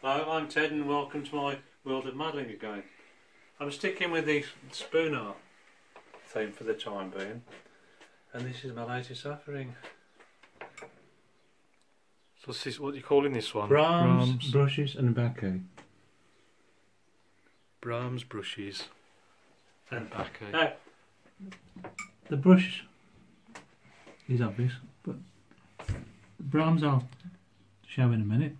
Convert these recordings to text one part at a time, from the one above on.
Hello, I'm Ted and welcome to my world of modelling again. I'm sticking with the spoon art theme for the time being, and this is my latest offering. So what's this, what are you calling this one? Brahms brushes and Baccy. Brahms brushes and Baccy. Now, the brush is obvious, but the Brahms I'll show in a minute.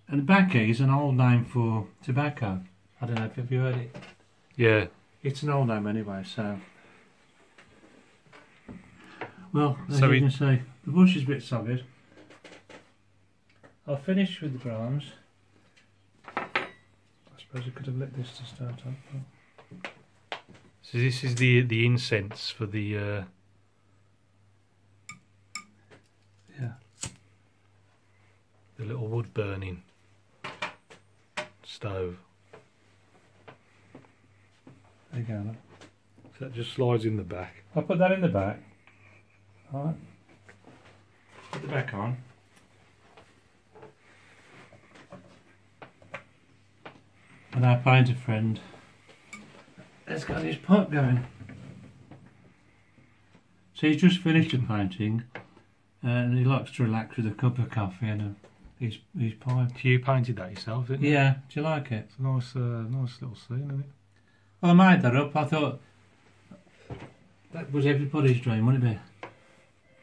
And Baccy is an old name for tobacco. I don't know if you've heard it. Yeah. It's an old name anyway, so... Well, as So you can see, the brush is a bit solid. I'll finish with the Brahms. I suppose I could have lit this to start off. But... So this is the incense for the yeah, the little wood burning stove. there you go. Look. So that just slides in the back. I'll put that in the back. Alright. Put the back on. And our painter friend has got his pipe going. So he's just finished the painting and he likes to relax with a cup of coffee and his pipe. You painted that yourself, didn't you? Yeah, do you like it? It's a nice, nice little scene, isn't it? Well, I made that up. I thought that was everybody's dream, wouldn't it be?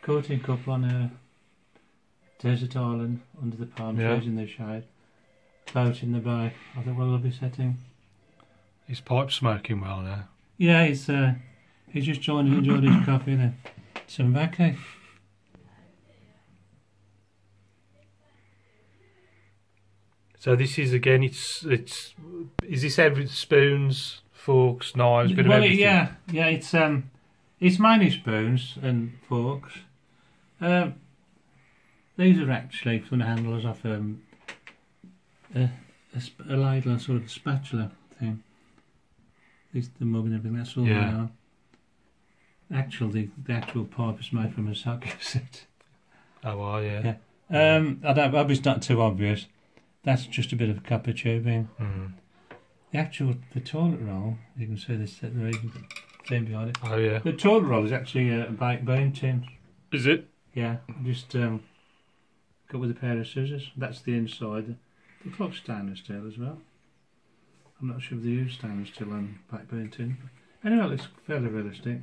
Courting couple on a desert island under the palm trees in the shade. Boat in the bay. I thought, what a lovely setting. His pipe's smoking well now. Yeah, he's just trying to enjoy his coffee and some Baccy. So this is again, is this every spoons, forks, knives, bit of everything? Yeah, it's mainly spoons and forks. These are actually from the handles off a ladle and sort of spatula thing. This, the mug and everything, that's all they are. Actually, the actual pipe is made from a socket set. Oh, well, yeah. I hope it's not too obvious. That's just a bit of copper tubing. The toilet roll, you can see this thing behind it. Oh, yeah. The toilet roll is actually a baked bean tin. Is it? Yeah, just cut with a pair of scissors. That's the inside. It looks like stainless steel as well. I'm not sure if they use stainless steel on baked bean tin. Anyway, it looks fairly realistic.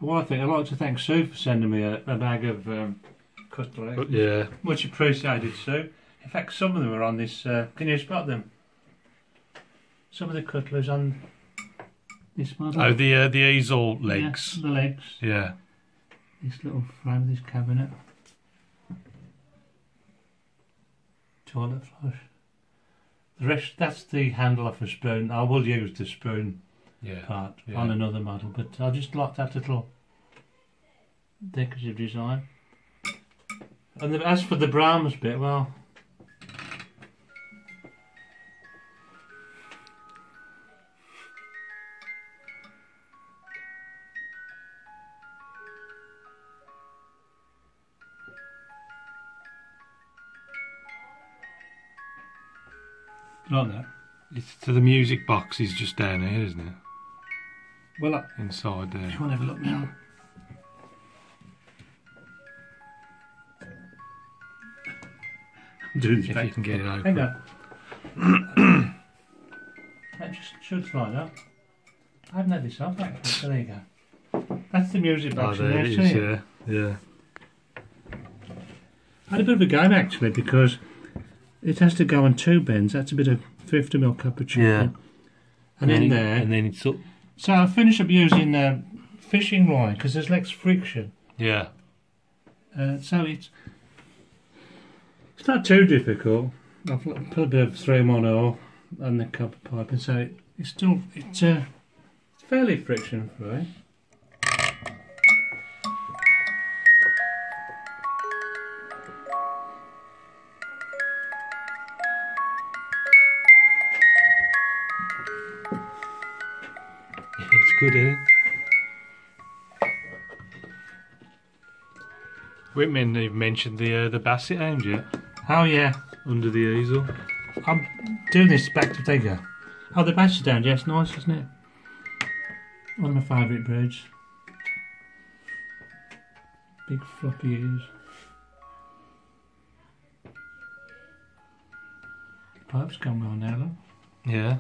Well, I'd like to thank Sue for sending me a bag of cutlery. Yeah. Much appreciated, Sue. In fact, some of them are on this. Can you spot them? Some of the cutleries on this model. Oh, the easel legs. Yeah, the legs. Yeah. This little frame of this cabinet. Toilet flush. The rest, that's the handle of a spoon. I will use the spoon part on another model, but I'll just like that little decorative design. And as for the Brahms bit, well, like that. So the music box is just down here, isn't it? Well, inside there. Do you want to have a look now? I'm doing this if back. you can get it open. Hang on. That just should slide up. I haven't had this off actually, so there you go. That's the music box. Oh, there it is, yeah. I had a bit of a game actually because it has to go on two bends. That's a bit of 50mm copper tube. Yeah. And in there. And then it's up. So I'll finish up using fishing line because there's less friction. Yeah. So it's not too difficult. I've put a bit of 3-in-1 on the copper pipe, and so it's fairly friction free. It's good, isn't it? Whitman even mentioned the Baccy aims yet. Oh yeah. Under the easel. I'm doing this back to figure. Oh, the Baccy down, yes, nice, isn't it? One of my favourite birds. Big floppy ears. Pipe's gone well now, look. Yeah.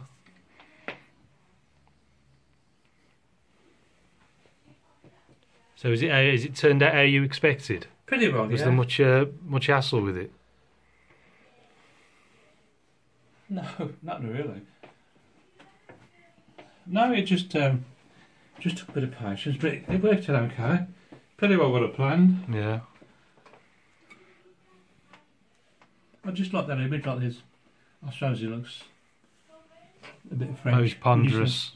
So is it turned out how you expected? Pretty well, Was yeah. there much hassle with it? No, not really. No, it just took a bit of patience, but it worked out okay. Pretty well what I planned. Yeah. I just like that image like this. I suppose he looks a bit French. Oh, he's ponderous.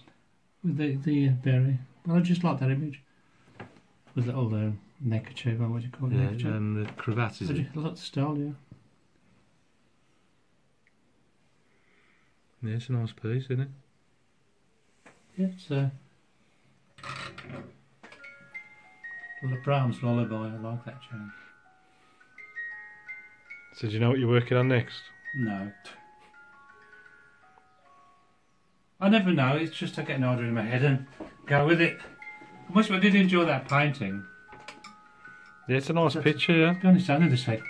With the berry. Well, I just like that image. With the little neckerchief, or what do you call it? Yeah, neckerchief. and the cravat, is it? I like the style, yeah. Yeah, it's a nice piece, isn't it? Yeah, it's the Brahms Lullaby, I like that tune. So do you know what you're working on next? No. I never know, it's just I get an order in my head and go with it. I did enjoy that painting. Yeah, it's a nice picture, yeah. To be honest, I know the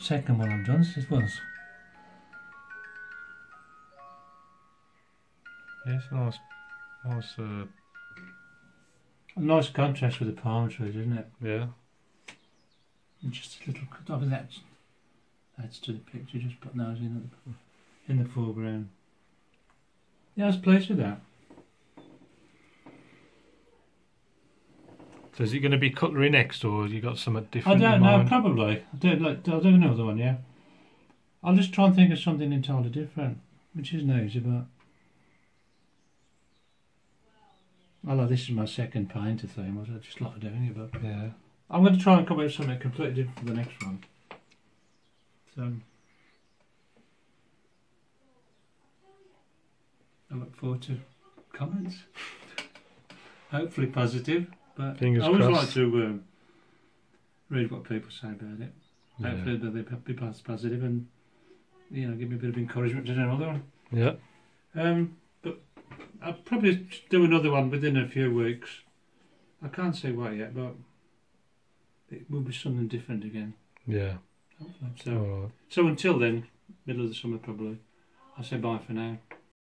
second one I've done, this was. Yeah, it's a A nice contrast with the palm trees, isn't it? yeah. And just a little, obviously that adds to the picture, just put those in the foreground. Yeah, I was pleased with that. So is it going to be cutlery next, or have you got something I different don't in know, mind? probably. I'll do another one, yeah. I'll just try and think of something entirely different, which isn't easy, but... this is my second painter theme, I just like doing it, but... Yeah. I'm going to try and come up with something completely different for the next one. So... I look forward to comments. Hopefully positive, but Fingers I always crossed. like to read what people say about it. Yeah. Hopefully they'll be positive and give me a bit of encouragement to do another one. Yeah. But I'll probably do another one within a few weeks. I can't say what yet, but it will be something different again. Yeah. Hopefully. So, All right. so until then, middle of the summer probably. I'll say bye for now.